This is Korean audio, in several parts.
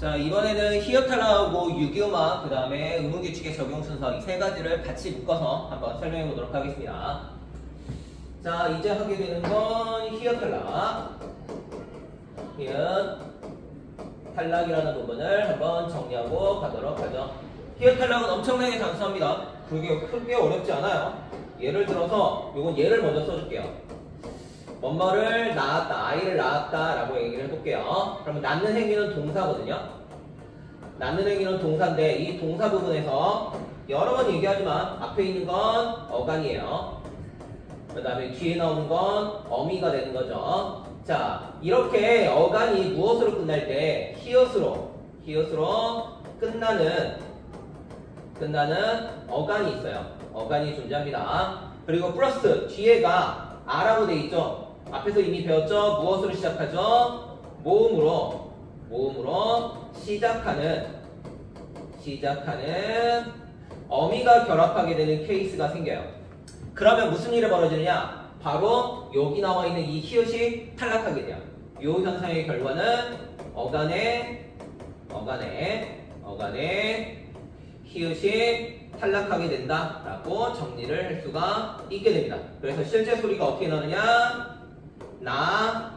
자, 이번에는 히어탈라하고 유기음악, 그 다음에 의문규칙의 적용 순서 이 세 가지를 같이 묶어서 한번 설명해 보도록 하겠습니다. 자, 이제 하게 되는 건 히어탈락. 히어탈락이라는 부분을 한번 정리하고 가도록 하죠. 히어탈락은 엄청나게 단순합니다. 그게 크게 어렵지 않아요. 예를 들어서, 요건 예를 먼저 써줄게요. 뭔가를 낳았다, 아이를 낳았다 라고 얘기를 해볼게요. 그러면 낳는 행위는 동사거든요. 낳는 행위는 동사인데 이 동사 부분에서 여러 번 얘기하지만 앞에 있는 건 어간이에요. 그 다음에 뒤에 나오는 건 어미가 되는 거죠. 자, 이렇게 어간이 무엇으로 끝날 때 히읗으로 끝나는 어간이 있어요. 어간이 존재합니다. 그리고 플러스 뒤에가 아라고 돼 있죠. 앞에서 이미 배웠죠. 무엇으로 시작하죠? 모음으로 시작하는 어미가 결합하게 되는 케이스가 생겨요. 그러면 무슨 일이 벌어지느냐? 바로 여기 나와 있는 이 히읗이 탈락하게 돼요. 이 현상의 결과는 어간에 히읗이 탈락하게 된다라고 정리를 할 수가 있게 됩니다. 그래서 실제 소리가 어떻게 나느냐? 나,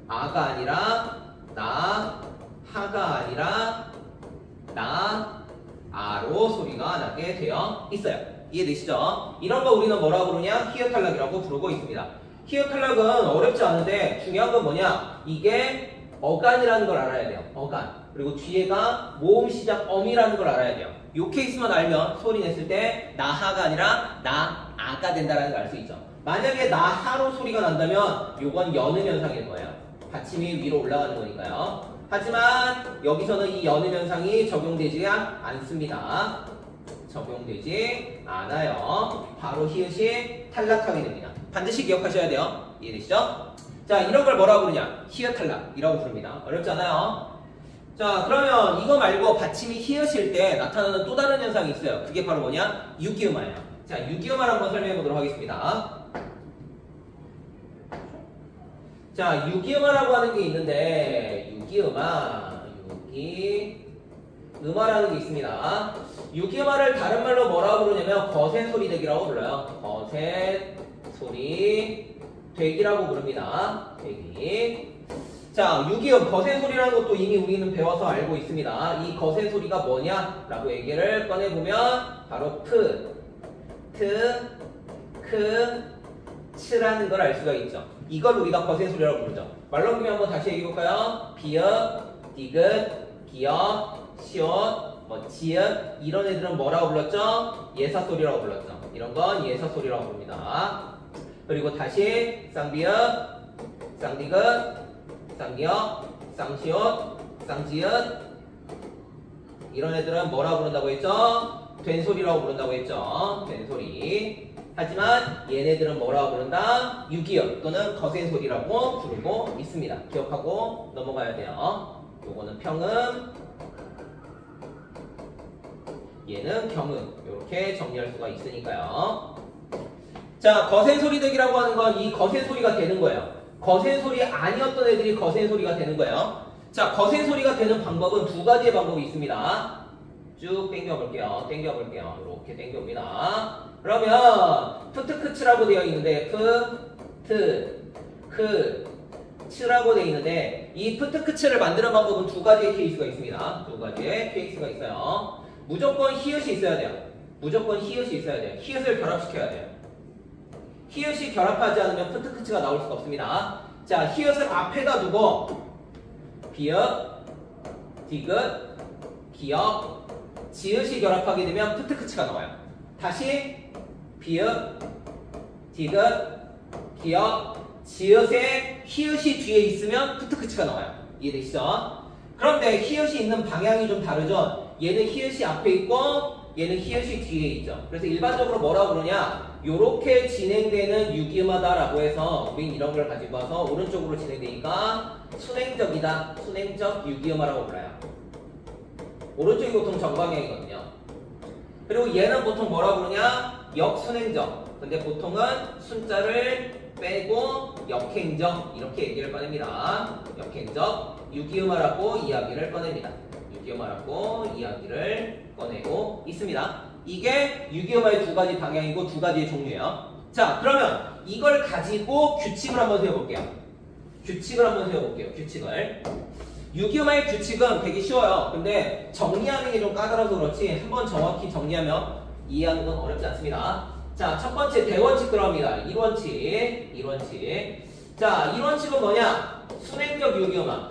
아가 아니라 나, 하가 아니라 나, 아로 소리가 나게 되어 있어요. 이해되시죠? 이런 거 우리는 뭐라고 부르냐? 히읗탈락이라고 부르고 있습니다. 히읗탈락은 어렵지 않은데 중요한 건 뭐냐? 이게 어간이라는 걸 알아야 돼요. 어간. 그리고 뒤에가 모음 시작 어미라는 걸 알아야 돼요. 요 케이스만 알면 소리 냈을 때 나하가 아니라 나아가 된다는 걸 알 수 있죠. 만약에 나하로 소리가 난다면 요건 여는 현상일 거예요. 받침이 위로 올라가는 거니까요. 하지만 여기서는 이 여는 현상이 적용되지 않습니다. 적용되지 않아요. 바로 히읗이 탈락하게 됩니다. 반드시 기억하셔야 돼요. 이해되시죠? 자, 이런 걸 뭐라고 부르냐? 히읗탈락이라고 부릅니다. 어렵지 않아요. 자, 그러면 이거 말고 받침이 히읗일 때 나타나는 또 다른 현상이 있어요. 그게 바로 뭐냐? 유기음화예요. 자, 유기음화를 한번 설명해 보도록 하겠습니다. 자, 유기음화라고 하는 게 있는데 유기음화라는 게 있습니다. 유기음화를 다른 말로 뭐라고 부르냐면 거센소리대기라고 불러요. 거센소리대기라고 부릅니다. 대기. 자, 유기음, 거센소리라는 것도 이미 우리는 배워서 알고 있습니다. 이 거센소리가 뭐냐라고 얘기를 꺼내보면 바로 츠라는 걸 알 수가 있죠. 이걸 우리가 거센소리라고 부르죠. 말 넘기면 한번 다시 얘기해볼까요? 비읍, 디귿, 기역, 시옷, 지읒 이런 애들은 뭐라고 불렀죠? 예사소리라고 불렀죠. 이런 건 예사소리라고 부릅니다. 그리고 다시 쌍비읍, 쌍디귿, 쌍기역, 쌍시옷, 쌍지읒 이런 애들은 뭐라고 부른다고 했죠? 된소리라고 부른다고 했죠. 된소리. 하지만 얘네들은 뭐라고 부른다? 유기음 또는 거센소리라고 부르고 있습니다. 기억하고 넘어가야 돼요. 요거는 평음, 얘는 경음. 이렇게 정리할 수가 있으니까요. 자, 거센소리대기라고 하는 건 이 거센소리가 되는 거예요. 거센소리 아니었던 애들이 거센소리가 되는 거예요. 자, 거센소리가 되는 방법은 두 가지의 방법이 있습니다. 쭉 당겨볼게요. 이렇게 당겨옵니다. 그러면 푸트크츠라고 되어 있는데 츠라고 되어 있는데 이 푸트크츠를 만드는 방법은 두 가지의 케이스가 있습니다. 두 가지의 케이스가 있어요. 무조건 히읗이 있어야 돼요. 히읗을 결합시켜야 돼요. 히읗이 결합하지 않으면 푸트크츠가 나올 수가 없습니다. 자, 히읗을 앞에다 두고 비읍, 디귿, 기역, 지읒이 결합하게 되면 푸트크츠가 나와요. 다시 비읍, 디귿, 기역, 지읒에 히읗이 뒤에 있으면 푸트크츠가 나와요. 이해되시죠? 그런데 히읗이 있는 방향이 좀 다르죠? 얘는 히읗이 앞에 있고 얘는 히읗이 뒤에 있죠. 그래서 일반적으로 뭐라고 그러냐? 요렇게 진행되는 유기음하다라고 해서 우린 이런 걸 가지고 와서 오른쪽으로 진행되니까 순행적이다. 순행적 유기음하라고 불러요. 오른쪽이 보통 정방향이거든요. 그리고 얘는 보통 뭐라고 그러냐? 역순행적. 근데 보통은 순자를 빼고 역행적 이렇게 얘기를 꺼냅니다. 역행적 유기음화라고 이야기를 꺼냅니다. 유기음화라고 이야기를 꺼내고 있습니다. 이게 유기음화의 두 가지 방향이고 두 가지의 종류예요. 자, 그러면 이걸 가지고 규칙을 한번 세워볼게요. 규칙을 한번 세워볼게요. 규칙을. 유기음화의 규칙은 되게 쉬워요. 근데 정리하는 게 좀 까다로워서 그렇지 한번 정확히 정리하면 이해하는 건 어렵지 않습니다. 자, 첫 번째 대원칙 들어갑니다. 1원칙. 1원칙. 자, 1원칙은 뭐냐? 순행적 유기음화.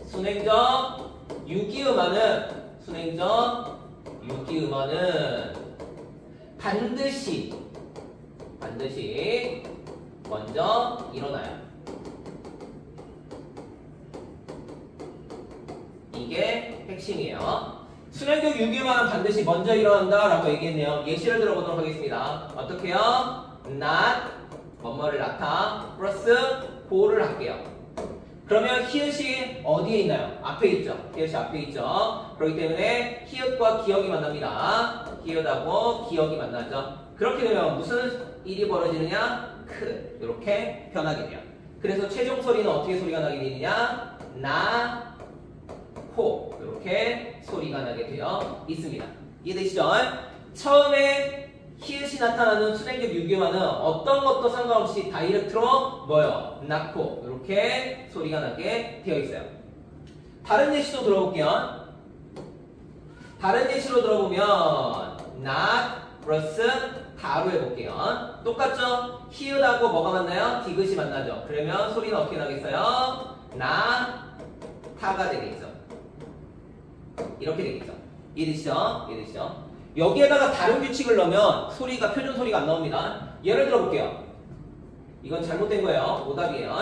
순행적 유기음화는 반드시 먼저 일어나요. 이게 핵심이에요. 순행적 유기음화는 반드시 먼저 일어난다 라고 얘기했네요. 예시를 들어보도록 하겠습니다. 어떻게요? not 뭐뭐를 낳다 플러스 고를 할게요. 그러면 히읗이 어디에 있나요? 앞에 있죠. 히읗이 앞에 있죠. 그렇기 때문에 히읗과 기억이 만납니다. 히읗하고 기억이 만나죠. 그렇게 되면 무슨 일이 벌어지느냐? 크 이렇게 변하게 돼요. 그래서 최종 소리는 어떻게 소리가 나게 되느냐? 나, 코 이렇게 소리가 나게 되어 있습니다. 이해되시죠? 처음에 히읗이 나타나는 순행적 유기음화는 어떤 것도 상관없이 다이렉트로 뭐요? 낳고 이렇게 소리가 나게 되어 있어요. 다른 예시도 들어볼게요. 다른 예시로 들어보면 not 플러스 다로 해볼게요. 똑같죠? 히읗하고 뭐가 만나요? 디귿이 만나죠. 그러면 소리는 어떻게 나겠어요? 나, 타가 되겠죠. 이렇게 되겠죠. 이해되시죠? 이해되시죠? 여기에다가 다른 규칙을 넣으면 소리가 표준 소리가 안 나옵니다. 예를 들어 볼게요. 이건 잘못된 거예요. 오답이에요.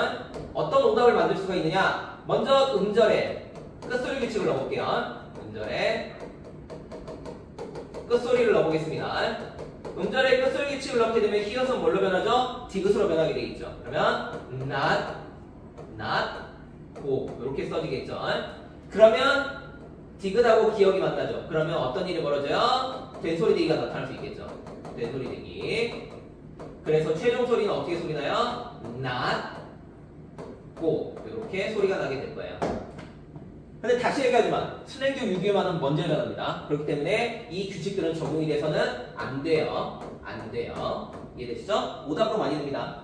어떤 오답을 만들 수가 있느냐? 먼저 음절에 끝소리 규칙을 넣어볼게요. 음절에 끝소리를 넣어보겠습니다. 음절에 끝소리 규칙을 넣게 되면 히읗은 뭘로 변하죠? 디귿으로 변하게 되겠죠. 그러면 not, go 이렇게 써지겠죠. 그러면 디귿하고 기억이 만나죠. 그러면 어떤 일이 벌어져요? 된소리대기가 나타날 수 있겠죠. 된소리대기. 그래서 최종 소리는 어떻게 소리 나요? not, go 이렇게 소리가 나게 될 거예요. 근데 다시 얘기하지만 순행적 유기음화는 먼저 일어납니다. 그렇기 때문에 이 규칙들은 적용이 돼서는 안 돼요. 안 돼요. 이해되시죠? 오답으로 많이 됩니다.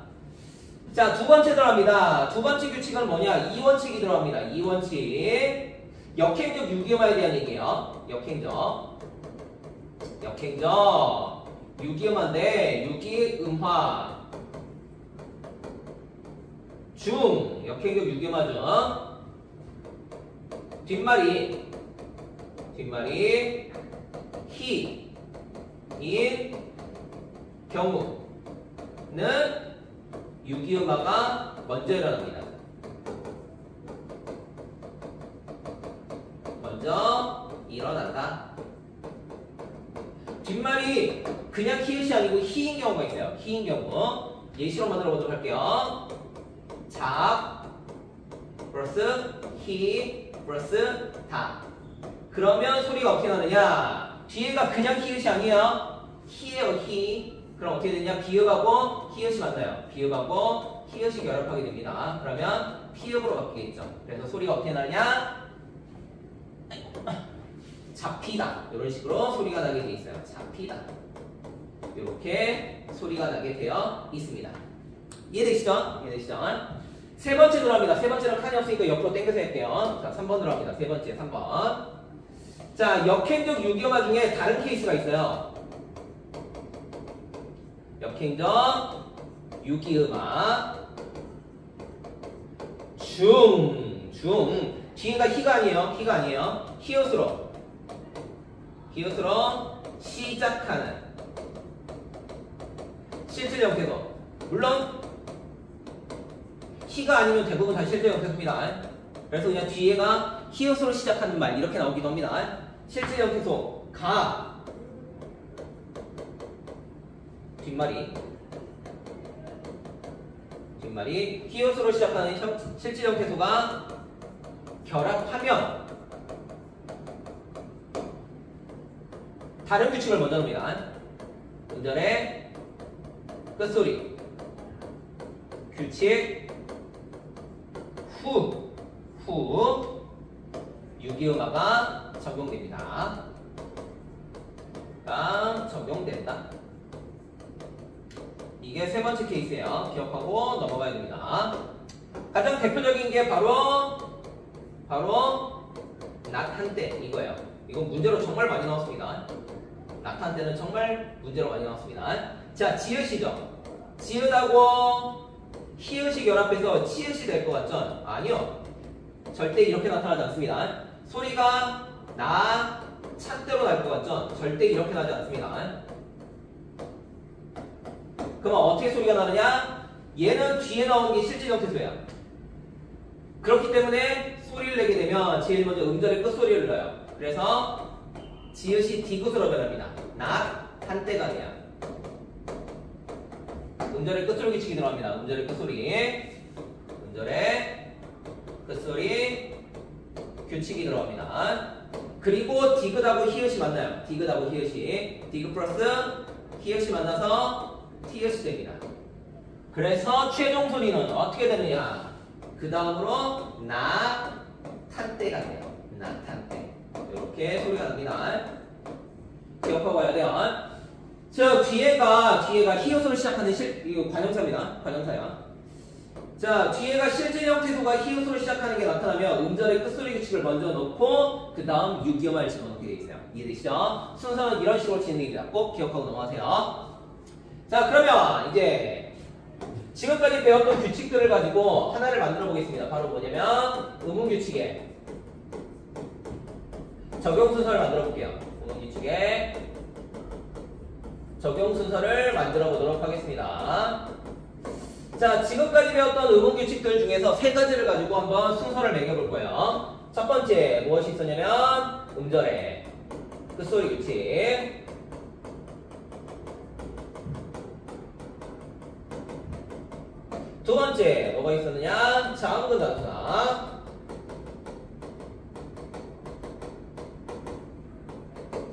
자, 두 번째 들어갑니다. 두 번째 규칙은 뭐냐? 2원칙이 들어갑니다. 2원칙. 역행적 유기음화에 대한 얘기예요. 역행적 유기음화인데 유기음화 중 역행적 유기음화 중 뒷말이 히인 경우는 유기음화가 먼저 일어납니다. 먼저 일어난다. 뒷말이 그냥 히읗이 아니고 히인 경우가 있어요. 히인 경우. 예시로 만들어 보도록 할게요. 잡 플러스 히 플러스 다. 그러면 소리가 어떻게 나느냐? 뒤에가 그냥 히읗이 아니에요. 히예요, 히. 그럼 어떻게 되냐? 비읍하고 히읗이 만나요. 비읍하고 히읗이 결합하게 됩니다. 그러면 피읍으로 바뀌겠죠. 그래서 소리가 어떻게 나느냐? 잡히다. 이런 식으로 소리가 나게 돼 있어요. 잡히다. 이렇게 소리가 나게 되어 있습니다. 이해되시죠? 세 번째 들어갑니다. 세 번째는 칸이 없으니까 옆으로 당겨서 할게요. 자, 3번 들어갑니다. 세 번째, 3번. 자, 역행적 유기음화 중에 다른 케이스가 있어요. 역행적 유기음화 중 뒤에가 히가 아니에요. 히읗으로 시작하는 실질 형태도. 물론 히가 아니면 대부분 다 실질 형태소입니다. 그래서 그냥 뒤에가 히읗으로 시작하는 말 이렇게 나오기도 합니다. 실질 형태소 가 뒷말이 히읗으로 시작하는 실질 형태소가 결합하면 다른 규칙을 먼저 합니다. 음절의 끝소리 규칙 후 유기음화가 적용됩니다. 적용된다. 이게 세 번째 케이스예요. 기억하고 넘어가야 됩니다. 가장 대표적인 게 바로 나탄때 이거예요. 이건 문제로 정말 많이 나왔습니다. 나탄때는 정말 문제로 많이 나왔습니다. 자, 지읒이죠. 지읒하고 히읗이 결합해서 치읒이 될 것 같죠? 아니요. 절대 이렇게 나타나지 않습니다. 소리가 나, 찬대로 날 것 같죠? 절대 이렇게 나지 않습니다. 그럼 어떻게 소리가 나느냐? 얘는 뒤에 나오는 게 실질적 태소예요. 그렇기 때문에 소리를 내게 되면 제일 먼저 음절의 끝소리를 넣어요. 그래서 지읒이 디귿으로 변합니다. 나, 한때가 아니야. 음절의 끝소리 규칙이 들어갑니다. 음절의 끝소리. 음절의 끝소리 규칙이 들어갑니다. 그리고 디귿하고 히읗이 만나요. 디귿하고 히읗이. 디귿 플러스 히읗이 만나서 티읕이 됩니다. 그래서 최종 소리는 어떻게 되느냐? 그 다음으로 나, 탄때가 돼요. 나, 탄때. 이렇게 소리가 납니다. 기억하고 가야 돼요. 자, 뒤에가 히읗으로 시작하는 이거 관형사입니다. 관형사야. 자, 뒤에가 실제 형태소가 히읗으로 시작하는 게 나타나면 음절의 끝소리 규칙을 먼저 넣고 그 다음 유기음화를 집어넣게 돼 있어요. 이해되시죠? 순서는 이런 식으로 진행됩니다. 꼭 기억하고 넘어가세요. 자, 그러면 이제 지금까지 배웠던 규칙들을 가지고 하나를 만들어 보겠습니다. 바로 뭐냐면 음운규칙의 적용 순서를 만들어 볼게요. 음운규칙의 적용 순서를 만들어 보도록 하겠습니다. 자, 지금까지 배웠던 음운규칙들 중에서 세 가지를 가지고 한번 순서를 매겨볼 거예요. 첫 번째 무엇이 있었냐면 음절의 끝소리 규칙. 두 번째 뭐가 있었느냐? 자음근 단수나.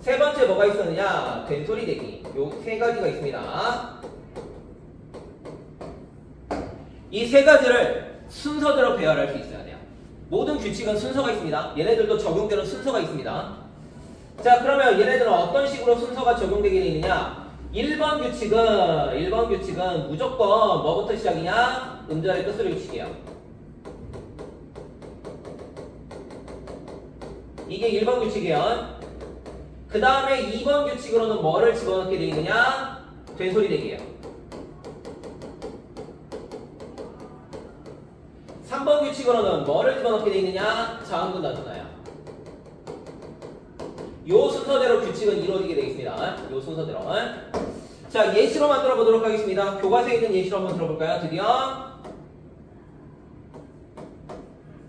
세 번째 뭐가 있었느냐? 된소리 대기. 요 세 가지가 있습니다. 이 세 가지를 순서대로 배열할 수 있어야 돼요. 모든 규칙은 순서가 있습니다. 얘네들도 적용되는 순서가 있습니다. 자, 그러면 얘네들은 어떤 식으로 순서가 적용되게 되느냐? 1번 규칙은 무조건 뭐부터 시작이냐? 음절의 끝소리 규칙이에요. 이게 1번 규칙이에요. 그 다음에 2번 규칙으로는 뭐를 집어넣게 되느냐? 된소리 대기예요. 3번 규칙으로는 뭐를 집어넣게 되느냐? 자음근 단수나요. 요 순서대로 규칙은 이루어지게 되어 있습니다. 요 순서대로. 자, 예시로 만들어 보도록 하겠습니다. 교과서에 있는 예시로 한번 들어볼까요? 드디어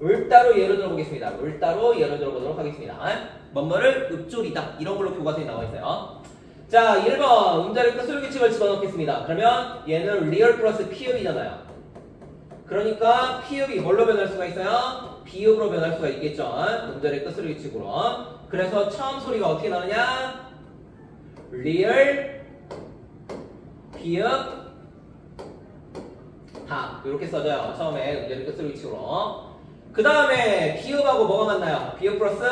을따로 예를 들어보겠습니다. 을따로 예를 들어보도록 하겠습니다. 뭐뭐를 읍조리다. 이런 걸로 교과서에 나와 있어요. 자, 1번 음절의 끝소리 규칙을 집어넣겠습니다. 그러면 얘는 리얼 플러스 피읍이잖아요. 그러니까 피읍이 뭘로 변할 수가 있어요? 비읍으로 변할 수가 있겠죠. 음절의 끝소리 규칙으로. 그래서 처음 소리가 어떻게 나느냐? 리얼 비읍 다 이렇게 써져요. 처음에 음절의 끝소리 규칙으로. 그 다음에 비읍하고 뭐가 맞나요? 비읍 플러스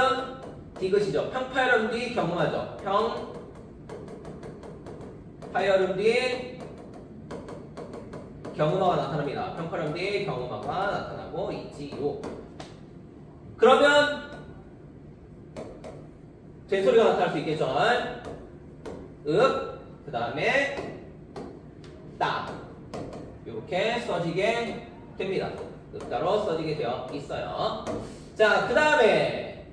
디귿이죠. 평파열음 뒤 경음하죠. 평파열음 뒤 경음화가 나타납니다. 평파열음 뒤 경음화가 나타나고 있지요. 그러면 된소리가 나타날 수 있겠죠. 읍, 그 다음에 따 이렇게 써지게 됩니다. 읍따로 써지게 되어 있어요. 자, 그 다음에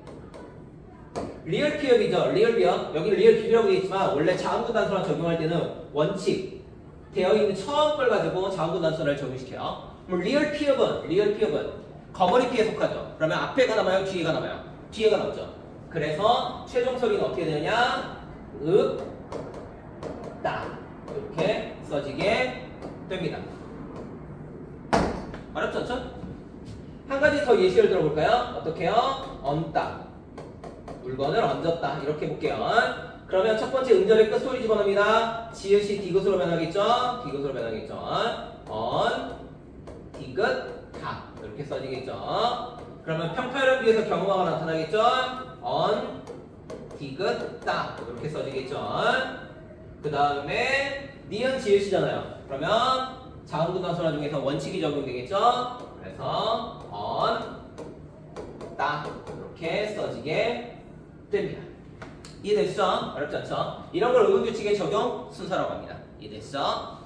리얼 피읍이죠. 리얼 비읍. 여기 리얼 비읍이라고 되어 있지만 원래 자음근 단수랑 적용할 때는 원칙 되어 있는 처음 걸 가지고 자음근 단수를 적용시켜요. 그럼 리얼 피읍은 거머리 피에 속하죠. 그러면 앞에가 남아요? 뒤에가 남아요? 뒤에가 남죠. 그래서 최종 소리는 어떻게 되느냐? 읍, 따 이렇게 써지게 됩니다. 어렵지 않죠? 한 가지 더 예시를 들어볼까요? 어떻게요? 얹다. 물건을 얹었다. 이렇게 볼게요. 그러면 첫 번째 음절의 끝 소리 집어넣습니다. 지읒이 디귿으로 변하겠죠? 디귿으로 변하겠죠? 디귿, 다. 이렇게 써지겠죠? 그러면 평평을 위해서 경우가 나타나겠죠? 언, 디귿, 따 이렇게 써지겠죠? 그 다음에 니은 지읒이잖아요. 그러면 자음분사소라 중에서 원칙이 적용되겠죠? 그래서 언, 따 이렇게 써지게 됩니다. 이해되시죠? 어렵지 않죠? 이런 걸 의문규칙의 적용 순서라고 합니다. 이해되시죠?